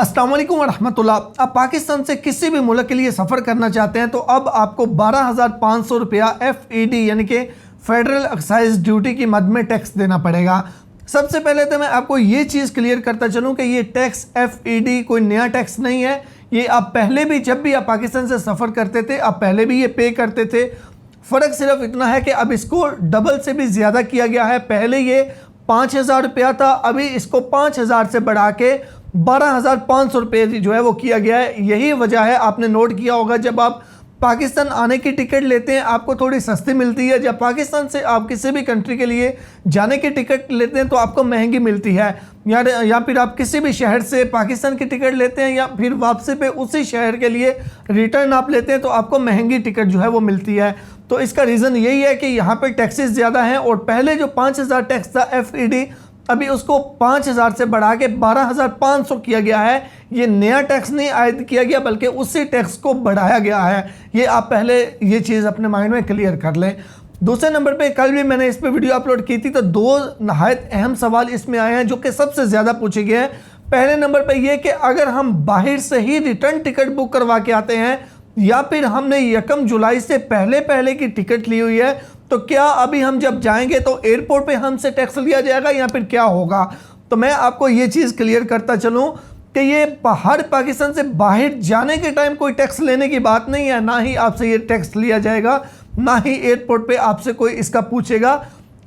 अस्सलाम वालेकुम वरहमतुल्लाह। आप पाकिस्तान से किसी भी मुल्क के लिए सफ़र करना चाहते हैं तो अब आपको 12,500 रुपया FED यानी कि फेडरल एक्साइज ड्यूटी की मद में टैक्स देना पड़ेगा। सबसे पहले तो मैं आपको ये चीज़ क्लियर करता चलूँ कि ये टैक्स FED कोई नया टैक्स नहीं है। ये आप पहले भी जब भी आप पाकिस्तान से सफ़र करते थे आप पहले भी ये पे करते थे। फ़र्क सिर्फ इतना है कि अब इसको डबल से भी ज़्यादा किया गया है। पहले ये 5,000 रुपया था, अभी इसको 5,000 से बढ़ा के 12,500 रुपये जो है वो किया गया है। यही वजह है, आपने नोट किया होगा जब आप पाकिस्तान आने की टिकट लेते हैं आपको थोड़ी सस्ती मिलती है, जब पाकिस्तान से आप किसी भी कंट्री के लिए जाने की टिकट लेते हैं तो आपको महंगी मिलती है। या फिर आप किसी भी शहर से पाकिस्तान की टिकट लेते हैं या फिर वापसी पे उसी शहर के लिए रिटर्न आप लेते हैं तो आपको महंगी टिकट जो है वो मिलती है। तो इसका रीज़न यही है कि यहाँ पे टैक्सेस ज़्यादा हैं और पहले जो 5,000 टैक्स था FED अभी उसको 5,000 से बढ़ा के 12,500 किया गया है। ये नया टैक्स नहीं आयद किया गया बल्कि उसी टैक्स को बढ़ाया गया है। ये आप पहले ये चीज़ अपने माइंड में क्लियर कर लें। दूसरे नंबर पे कल भी मैंने इस पे वीडियो अपलोड की थी तो दो नहायत अहम सवाल इसमें आए हैं जो कि सबसे ज़्यादा पूछे गए हैं। पहले नंबर पे ये कि अगर हम बाहर से ही रिटर्न टिकट बुक करवा के आते हैं या फिर हमने 1 जुलाई से पहले की टिकट ली हुई है तो क्या अभी हम जब जाएंगे तो एयरपोर्ट पे हमसे टैक्स लिया जाएगा या फिर क्या होगा। तो मैं आपको ये चीज़ क्लियर करता चलूँ कि ये हर पाकिस्तान से बाहर जाने के टाइम कोई टैक्स लेने की बात नहीं है, ना ही आपसे ये टैक्स लिया जाएगा, ना ही एयरपोर्ट पे आपसे कोई इसका पूछेगा।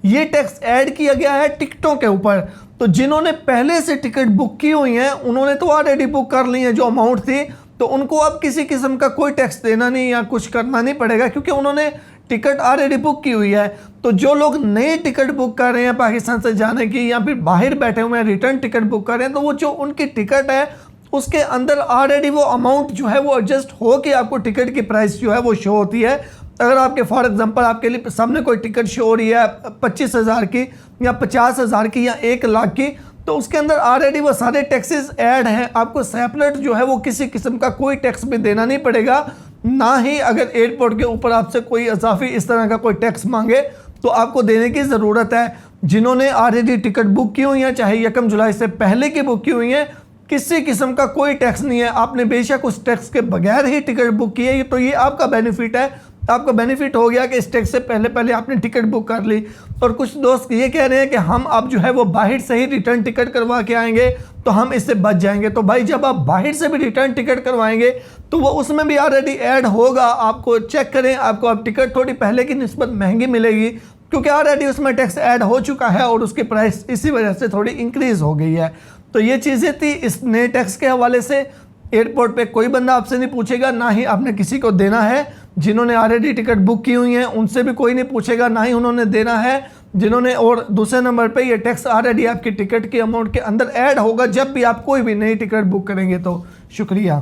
ये टैक्स ऐड किया गया है टिकटों के ऊपर। तो जिन्होंने पहले से टिकट बुक की हुई हैं उन्होंने तो ऑलरेडी बुक कर ली है जो अमाउंट थी, तो उनको अब किसी किस्म का कोई टैक्स देना नहीं या कुछ करना नहीं पड़ेगा क्योंकि उन्होंने टिकट ऑलरेडी बुक की हुई है। तो जो लोग नई टिकट बुक कर रहे हैं पाकिस्तान से जाने की या फिर बाहर बैठे हुए हैं रिटर्न टिकट बुक कर रहे हैं तो वो जो उनकी टिकट है उसके अंदर ऑलरेडी वो अमाउंट जो है वो एडजस्ट हो के आपको टिकट की प्राइस जो है वो शो होती है। अगर आपके फॉर एग्जांपल आपके लिए सामने कोई टिकट शो हो रही है 25,000 की या 50,000 की या 1 लाख की तो उसके अंदर ऑलरेडी वो सारे टैक्सेस ऐड हैं। आपको सेपरेट जो है वो किसी किस्म का कोई टैक्स भी देना नहीं पड़ेगा, ना ही अगर एयरपोर्ट के ऊपर आपसे कोई इजाफी इस तरह का कोई टैक्स मांगे तो आपको देने की ज़रूरत है। जिन्होंने ऑलरेडी टिकट बुक की हुई है चाहे 1 जुलाई से पहले की बुक की हुई है किसी किस्म का कोई टैक्स नहीं है। आपने बेशक उस टैक्स के बगैर ही टिकट बुक की है तो ये आपका बेनिफिट है, आपका बेनिफिट हो गया कि इस टैक्स से पहले आपने टिकट बुक कर ली। और कुछ दोस्त ये कह रहे हैं कि हम अब जो है वो बाहर से ही रिटर्न टिकट करवा के आएंगे तो हम इससे बच जाएंगे। तो भाई जब आप बाहर से भी रिटर्न टिकट करवाएंगे तो वो उसमें भी ऑलरेडी ऐड होगा। आपको चेक करें, आपको अब टिकट थोड़ी पहले की निस्बत महंगी मिलेगी क्योंकि ऑलरेडी उसमें टैक्स ऐड हो चुका है और उसकी प्राइस इसी वजह से थोड़ी इंक्रीज़ हो गई है। तो ये चीज़ें थी इस नए टैक्स के हवाले से। एयरपोर्ट पे कोई बंदा आपसे नहीं पूछेगा, ना ही आपने किसी को देना है। जिन्होंने ऑलरेडी टिकट बुक की हुई हैं उनसे भी कोई नहीं पूछेगा, ना ही उन्होंने देना है जिन्होंने। और दूसरे नंबर पे ये टैक्स ऑलरेडी आपकी टिकट की अमाउंट के अंदर ऐड होगा जब भी आप कोई भी नई टिकट बुक करेंगे। तो शुक्रिया।